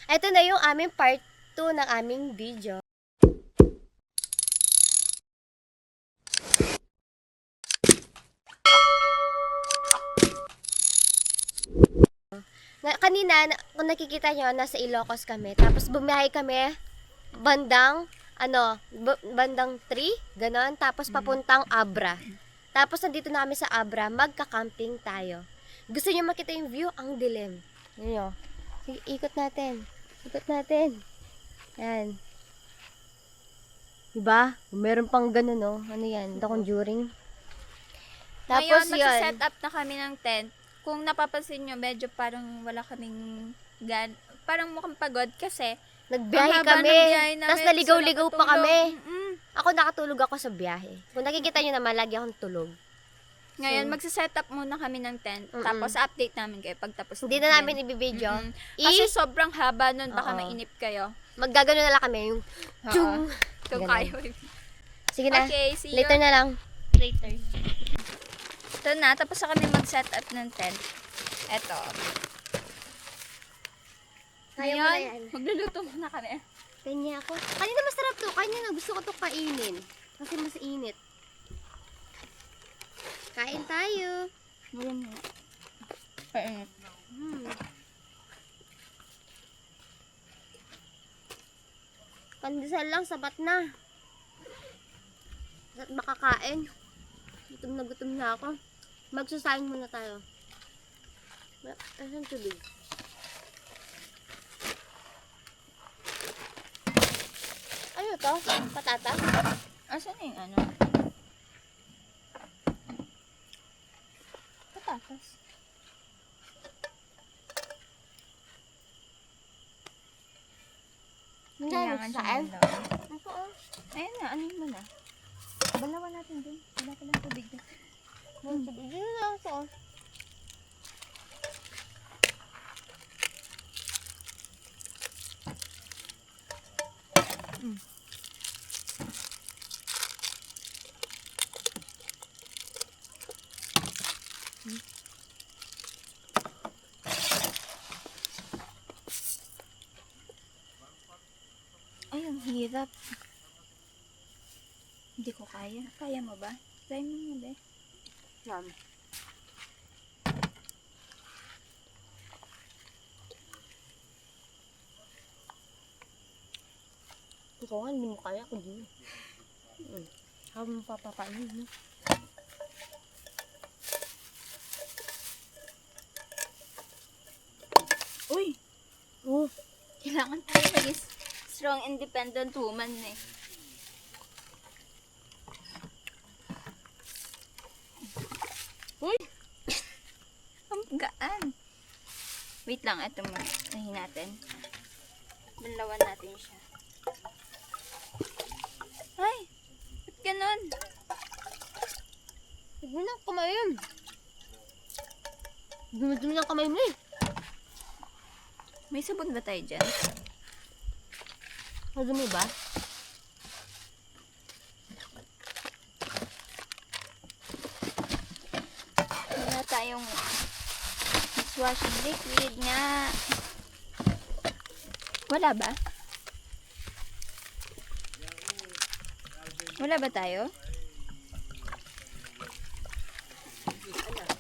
Ito na yung aming part 2 ng aming video. Kanina, kung nakikita nyo, nasa Ilocos kami. Tapos bumiyahe kami bandang, bandang 3, ganon. Tapos papuntang Abra. Tapos nandito na kami sa Abra, magka-camping tayo. Gusto nyo makita yung view? Ang dilim. Yun nyo. Sige, ikot natin. Ikot natin. Yan. Diba? Meron pang ganun, no? Ano yan? The Conjuring. Tapos Ngayon, yun. magsa-set up na kami ng tent. Kung napapansin nyo, medyo parang wala kaming parang mukhang pagod kasi Nagbiyahe ang haba kami. ng biyahe namin, Tapos naligaw-ligaw pa nakatulog. kami. Ako nakatulog ako sa biyahe. Kung nakikita nyo naman, lagi akong tulog. Ngayon, magsa-set up muna kami ng tent. Tapos, update namin kayo pagtapos. Hindi na namin ibibideo. Kasi sobrang haba nun, baka Oo. mainip kayo. Maggagano na lang kami. Yung Oo. Kung Ganun. kayo. Sige na. Okay, see you Later na lang. later. Ito na, tapos na kami mag-set up ng tent. Eto. Kaya mo na Ngayon, yan. magluluto muna kami. Kanya ako. Kanina masarap to. Kanya na. Gusto ko to kainin. Kasi mas init. Kain tayo. Painit. Pandesal lang, sabat na. At makakain. Gutom na ako. Magsasayin muna tayo. Asan tubig? Ano to? Patata? Asan na yung ano? Patatas. Hindi Kailangan siya saan? malawan. Ako oh. Ayun na, ano mo na? Balawan natin dun. Wala pa lang tubig na. Tubig na lang ito oh. Ay, ang hirap. Hindi ko kaya. Kaya mo ba? Try mo mo ba? Yan. Ikaw nga, hindi mo kaya ako din. Habang papakainin mo. Uy! Oh, Kailangan tayo maging strong, independent woman eh. uy! Ang gaan. Wait lang, ito mo. Nahin natin. Balawan natin siya. Ay! Ba't ganun? Huwag mo na kumain. Dumi-dumi ng kamay mo eh. May sabon ba tayo dyan? Madumi ba? Wala tayong dishwashing liquid nga. Wala ba? Wala ba tayo?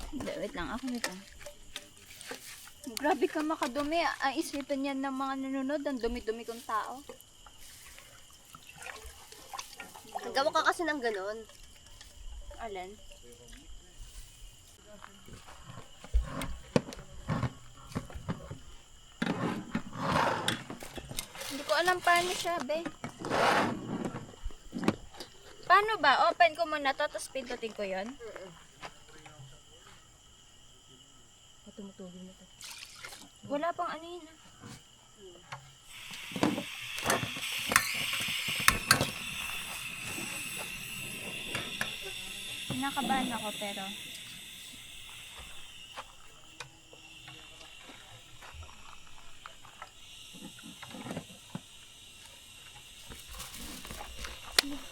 Hindi, wait lang. Wait lang. Grabe ka makadumi. Ang isipan yan ng mga nanonood. Ang dumi-dumi kong tao. Gawa ka kasi ng ganun. Alin? Hindi ko alam paano siya, be. Paano ba? Open ko muna to, tapos pindutin ko yon. Tumutulog na to. Wala pang ano yun, ah. Kinakabahan ako, pero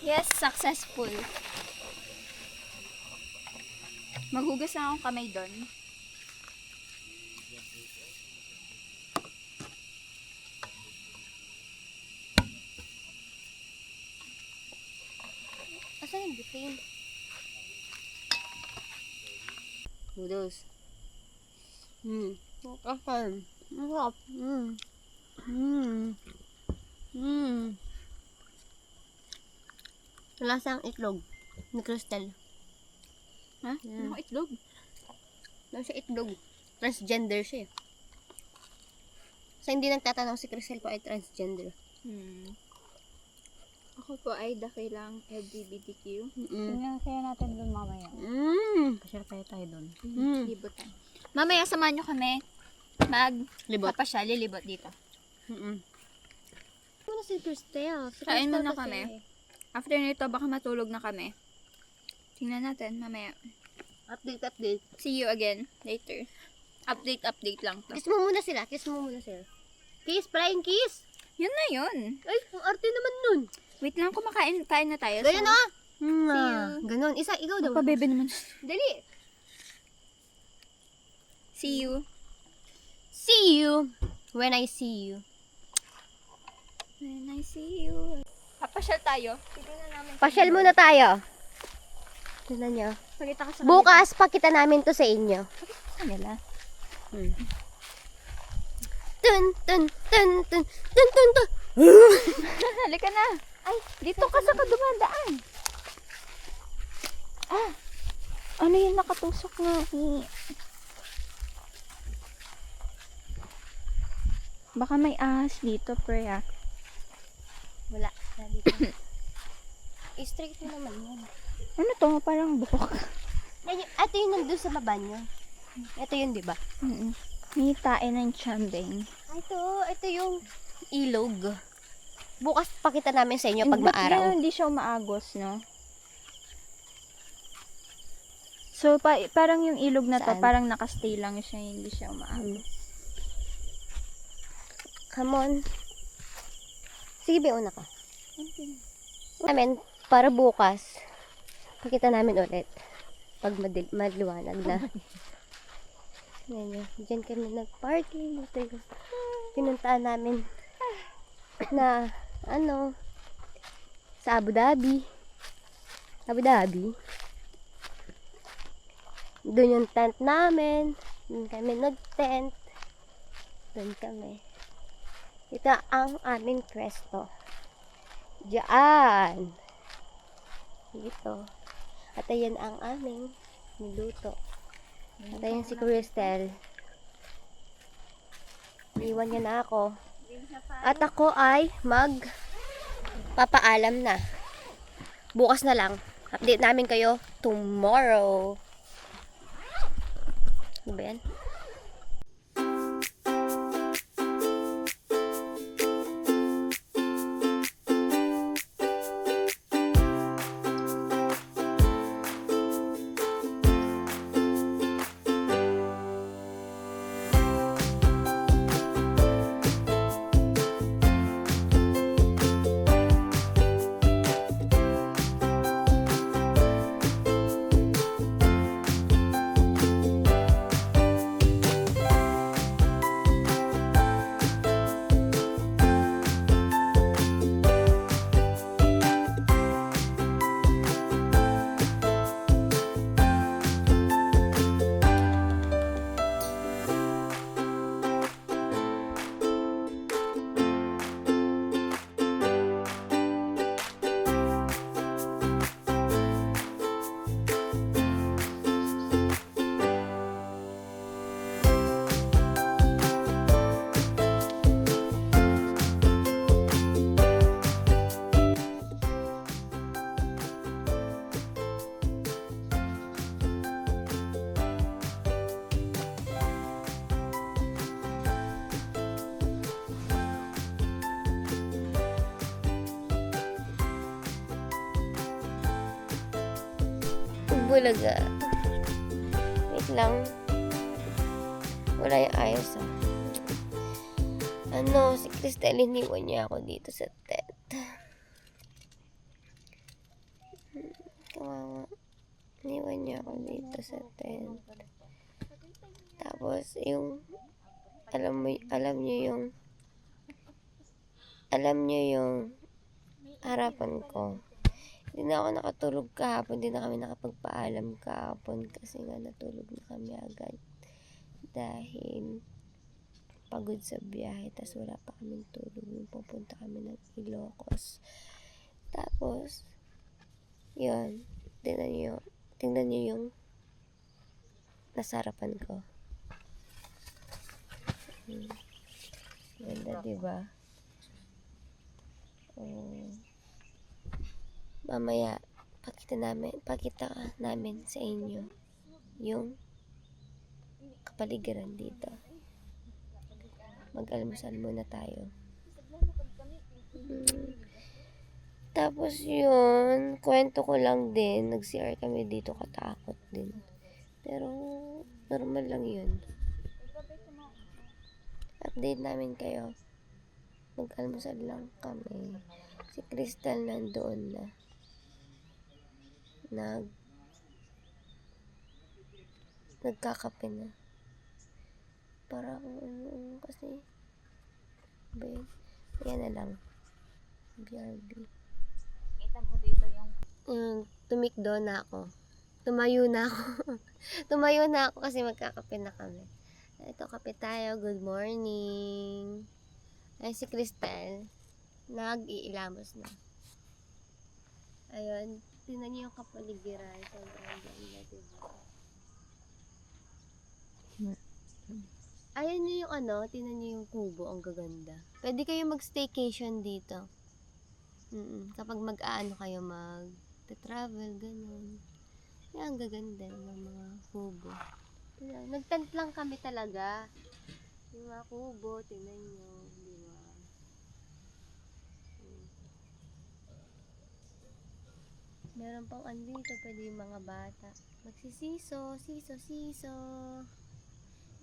yes, successful. Maghugas na akong kamay doon. Bitin. Noodles. Okay. Masarap. Lasang itlog ni Crystal. Ha? Yeah. Ano itlog? Lasa itlog. Transgender siya. So, hindi nagtatanong si Crystal po ay transgender. Ako po ay dakilang LGBTQ. Tingnan kaya natin doon mamaya. Pasyal kaya tayo doon. Libutan. Mamaya samahan nyo kami Libot. papasyal, lilibot dito. Ano si Crystal? Si Kain Crystal muna kasi. kami. After nito, baka matulog na kami. Tingnan natin mamaya. Update. See you again later. Update lang to. Kiss mo muna sila. Kiss. Flying kiss. Yun na yun. Ay, ang arte naman nun. Wait lang, kain na tayo. Ganyan na. you. Ganon. Isa, ikaw daw. Pabebe naman. Dali. See you. See you when I see you. When I see you. Papasyal tayo. Titignan namin. Pasyal muna tayo. Tignan nyo. Pakita ka sa Bukas, pakita namin to sa inyo. kanila. Tun, tun, tun, tun, tun, tun, tun. Halika na. Ay, dito ka sa kadumandaan. Ano yung nakatusok nga? Baka may ahas dito, pre. Wala. Dito. I-straight mo naman yan. Ano to? Parang buhok. Ito yung nandun sa baba nyo. Ito yun, di ba? May tae ng chambing. Ito yung ilog. Bukas pakita namin sa inyo pag maaraw. Hindi siya umaagos, no? So, parang yung ilog na to, Saan? parang nakastay lang siya, hindi siya umaagos. Come on. Sige, una ka. Namin, para bukas, pakita namin ulit. Pag maliwanag na. Diyan kami nag-party. Ito yung pinuntaan namin na, sa Abu Dhabi. Doon yung tent namin. Doon kami nag-tent. Doon kami. Ito ang aming pwesto. Diyan. Dito. At ayan ang aming niluto. At ayan si Crystal. Iwan niya na ako. At ako ay papaalam na. Bukas na lang. Update namin kayo tomorrow. Ano ba yan? Bulaga. Wait lang. Wala yung ayos si Crystal, iniwan niya ako dito sa tent. Kawawa. Iniwan niya ako dito sa tent. Tapos, alam niyo yung harapan ko. Hindi na ako nakatulog kahapon. Hindi na kami nakapagpaalam kahapon kasi nga natulog na kami agad. Dahil pagod sa biyahe. Tapos wala pa kaming tulog. Yung pupunta kami ng Ilocos. Tapos, yun. Tingnan nyo yung nasarapan ko. Ganda, diba? Mamaya, pakita namin sa inyo yung kapaligiran dito. Mag-almusal muna tayo. Tapos yun, kwento ko lang din, nag-CR kami dito, katakot din. Pero, normal lang yun. Update namin kayo. Mag-almusal lang kami. Si Crystal nandoon na. Nagkakape na. Parang kasi babe, yan na lang. BRB. Kita mo dito yung Tumikdo na ako. Tumayo na ako. Tumayo na ako kasi magkakape na kami. Ito, kape tayo. Good morning. Ay, si Crystal, nag-iilamos na. Ayun, tingnan niyo yung kapaligiran. Sobrang ganda, diba? Ayun niyo yung tingnan niyo yung kubo. Ang gaganda. Pwede kayo mag-staycation dito. Kapag mag-aano kayo, mag-travel, ganun. Yan, ang gaganda ng mga kubo. Nag-tent lang kami talaga. Yung mga kubo, tingnan nyo, di ba? Meron pang andito, pwede yung mga bata. Magsisiso, siso.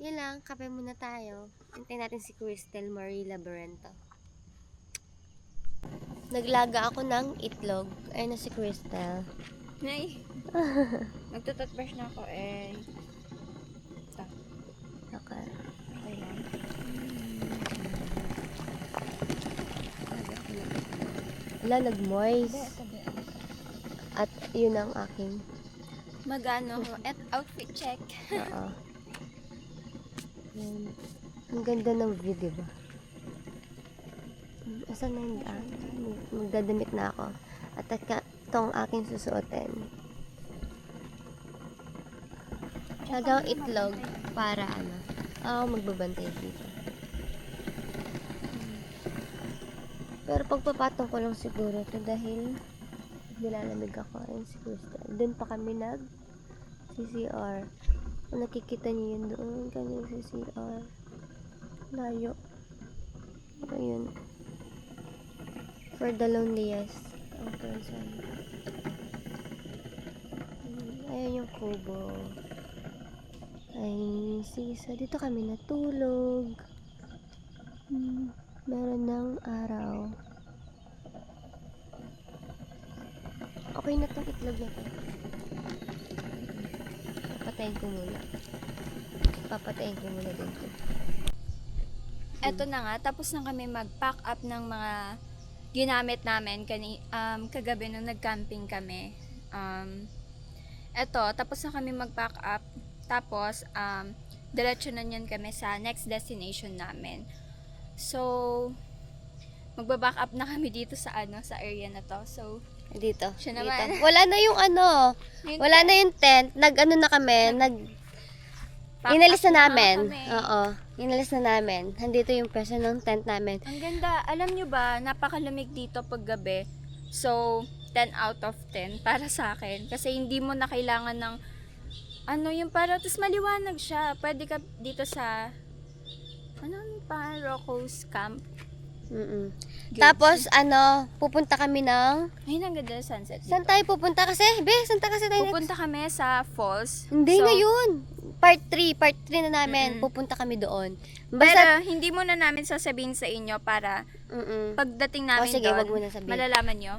Yun lang, kape muna tayo. Hintayin natin si Crystal Marie Labarento. Naglaga ako ng itlog. Ayun na si Crystal. Nay, magtututbrush na ako eh. Okay. Ayan. Wala, nag-moist. At yun ang aking. Magano ho, at outfit check. Oo. Yan. Ang ganda ng view, diba? Asan na yung daan? Magdadamit na ako. At itong aking susuotin. Talagang itlog para magbabantay dito. Pero pagpapatong ko lang siguro ito dahil nilalamig ako. Ayun si Crystal. Doon pa kami CCR. Kung nakikita niyo yun doon kami CCR. Layo. Ayun. For the loneliest ang person. Ayun yung kubo. Ay, sisa. Dito kami natulog. Meron ng araw. Okay na itong itlog na to. Papatayin ko muna dito. Eto na nga, tapos na kami mag-pack up ng mga ginamit namin kagabi nung nag-camping kami. Eto, tapos na kami mag-pack up. Tapos, diretso na yan kami sa next destination namin. So, magba-back up na kami dito sa area na to. So, Dito. siya naman. Dito. Wala na yung wala na yung tent. Na kami. Pack Inalis up na namin. kami. Oo. Inalis na namin. Nandito yung pwesto ng tent namin. Ang ganda. Alam nyo ba, napakalamig dito pag gabi. So, 10 out of 10 para sa akin. Kasi hindi mo na kailangan ng yung para, tapos maliwanag siya. Pwede ka dito sa Rocco's Camp. Good. Tapos, pupunta kami ng... Ayun, ang ganda ng sunset. Saan tayo pupunta kasi? Saan tayo kasi tayo? Pupunta kami sa falls. Hindi, So, ngayon. Part 3 na namin. Pupunta kami doon. Pero Basta, hindi muna namin sasabihin sa inyo para pagdating namin sige, doon, wag mo na sabihin. malalaman nyo.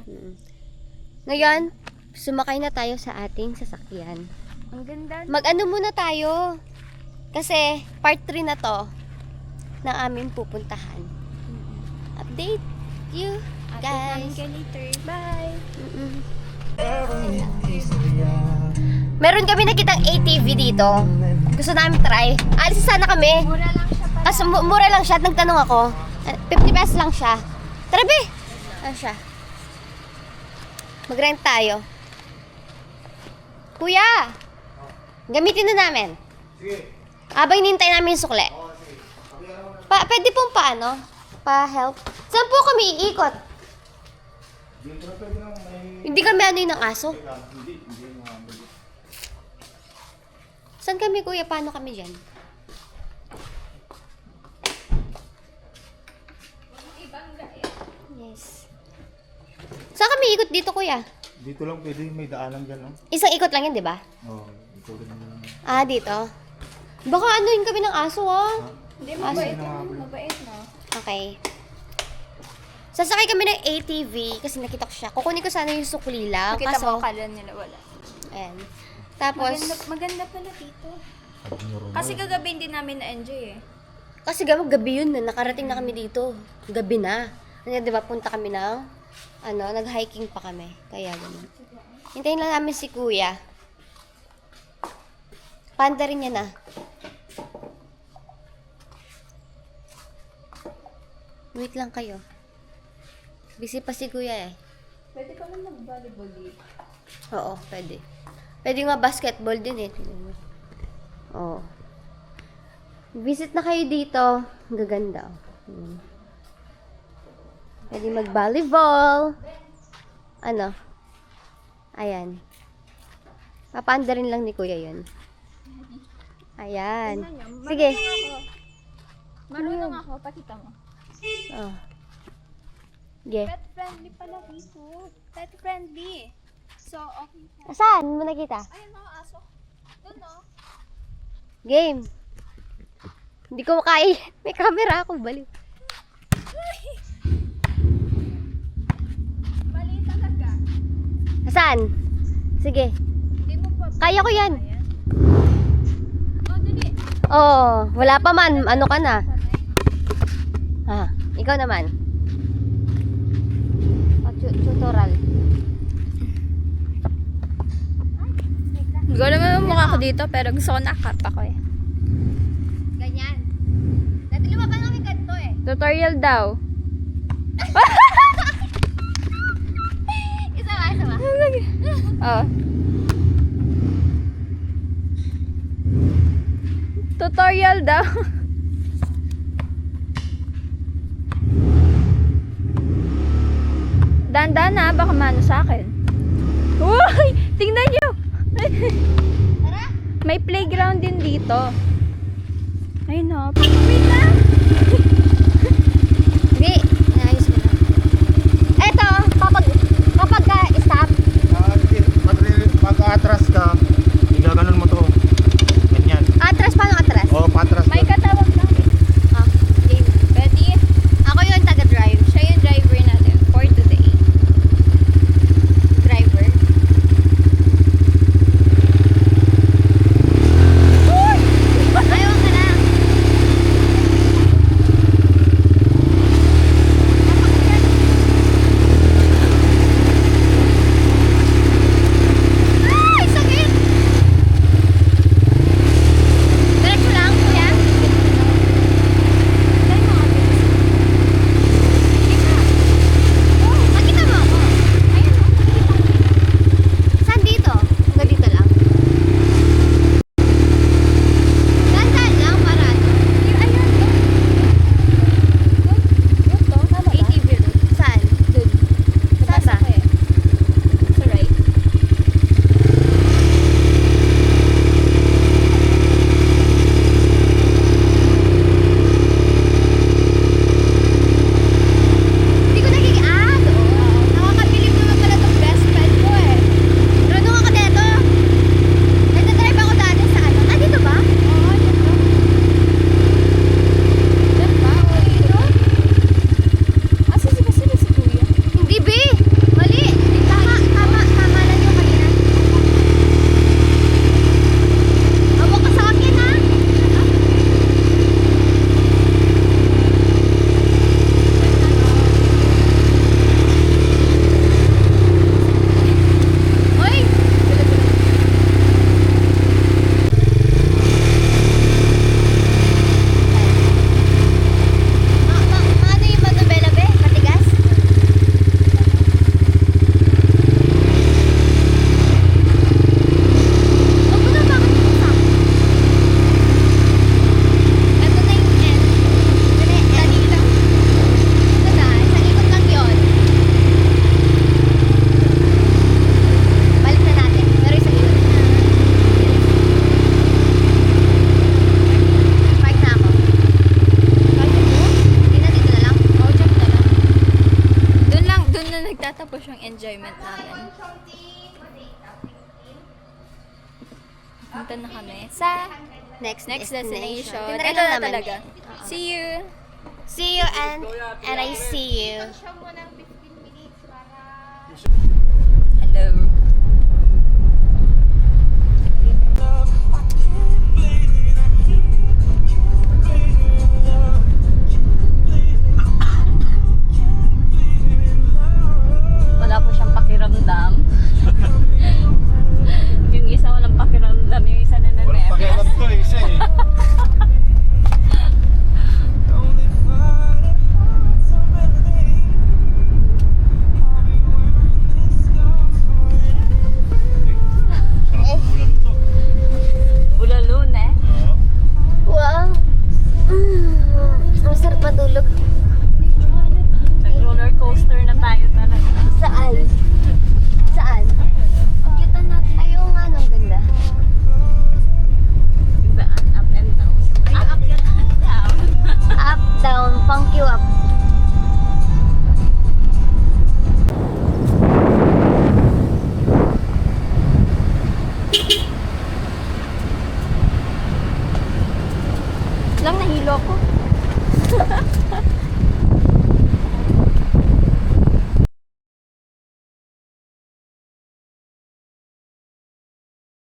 Ngayon, sumakay na tayo sa ating sasakyan. Ang ganda. Mag-ano muna tayo. Kasi, part 3 na to ng aming pupuntahan. Update you Update namin guys. kayo later. Bye! Meron kami nakitang ATV dito. Gusto namin try. Alis sana kami. Mura lang siya pa. Kasi mura lang siya. Nagtanong ako. 50 pesos lang siya. Tara, be! Ano siya? Mag-rent tayo. Kuya! Gamitin na namin. Sige. Abang hinintay namin yung sukle. Pwede pong paano? Pa-help? Saan po kami iikot? Dito na pwede lang may... Hindi kami ano yung ng aso? Hindi mga balik. Saan kami, kuya? Paano kami dyan? Yes. Saan kami ikot dito, kuya? Dito lang pwede may daanan dyan, no? Isang ikot lang yan, di ba? Oo, dito rin lang. Ah, dito. Baka anuin kami ng aso, ah. Hindi, mabait naman. Mabait, no? Okay. Sasakay kami ng ATV kasi nakita ko siya. Kukunin ko sana yung sukli lang. Nakita Kaso, mo, akala nila wala. ayan. Tapos, Maganda pala dito. Kasi kagabi hindi namin na-enjoy eh. kasi gabi yun na, nakarating na kami dito. Gabi na. Ano, di ba, punta kami ng, nag-hiking pa kami. Kaya ganun. Hintayin lang namin si kuya. Panda rin yan, ah. Wait lang kayo. Busy pa si kuya eh. Pwede ka lang mag-volleyball dito. Oo, pwede. Pwede nga basketball din eh. Tingnan mo. Oo. Visit na kayo dito. Ang gaganda. Pwede mag-volleyball. Ano? Ayan. Papanda rin lang ni kuya yun. Ayan. Sige. Marunong ako, pakita mo. Oh. Sige. Pet friendly pala dito. Pet friendly. So, okay. Saan mo nakita? Ayun mga aso. Doon no. Game. Hindi ko makaya. May camera ako. Baliw. Mali talaga. Saan? Sige. Hindi mo pa. Kaya ko yan. Oh, dali. Oo. Wala pa man. Ano ka na? Ah, ikaw naman. Tutorial. Hindi ko alam ang mukha ko dito, pero gusto ko nakap ako eh. Ganyan. Dati lumaban kami ganito eh. Tutorial daw. Isa ba? Oh. Tutorial daw. Dandan na, baka mano sa akin. Uy! Tingnan nyo! Tara! May playground din dito. Ayun o. Wait lang! Hindi. Naayos ko na. Eto, kapag stop, Mag-atras ka, igaganon mo to. Ganyan. atras paano atras? Oo, patras May ka. katawag namin. Ah, game. Ready? Ako yung taga-drive. Siya yung driver natin for today. Driver. Ayaw ka na. enjoyment namin. Punta na kami sa Next destination. Tinry Ito lang na naman. talaga. See you! See you and I see you. Hello. Wala po siyang pakiramdam. Yung isa walang pakiramdam, yung isa na Walang pakialam to eh, isa eh. Sarap ng ulan to. Bulalun eh. Oo. Wow. Ang sarap matulog. Nag-roller coaster na tayo talaga. Saan? Saan? Pagkitan natin. Ayaw nga nang ganda. Saan? Up and down. Up and down. Up, down, punk you up. Lang nahilo ko.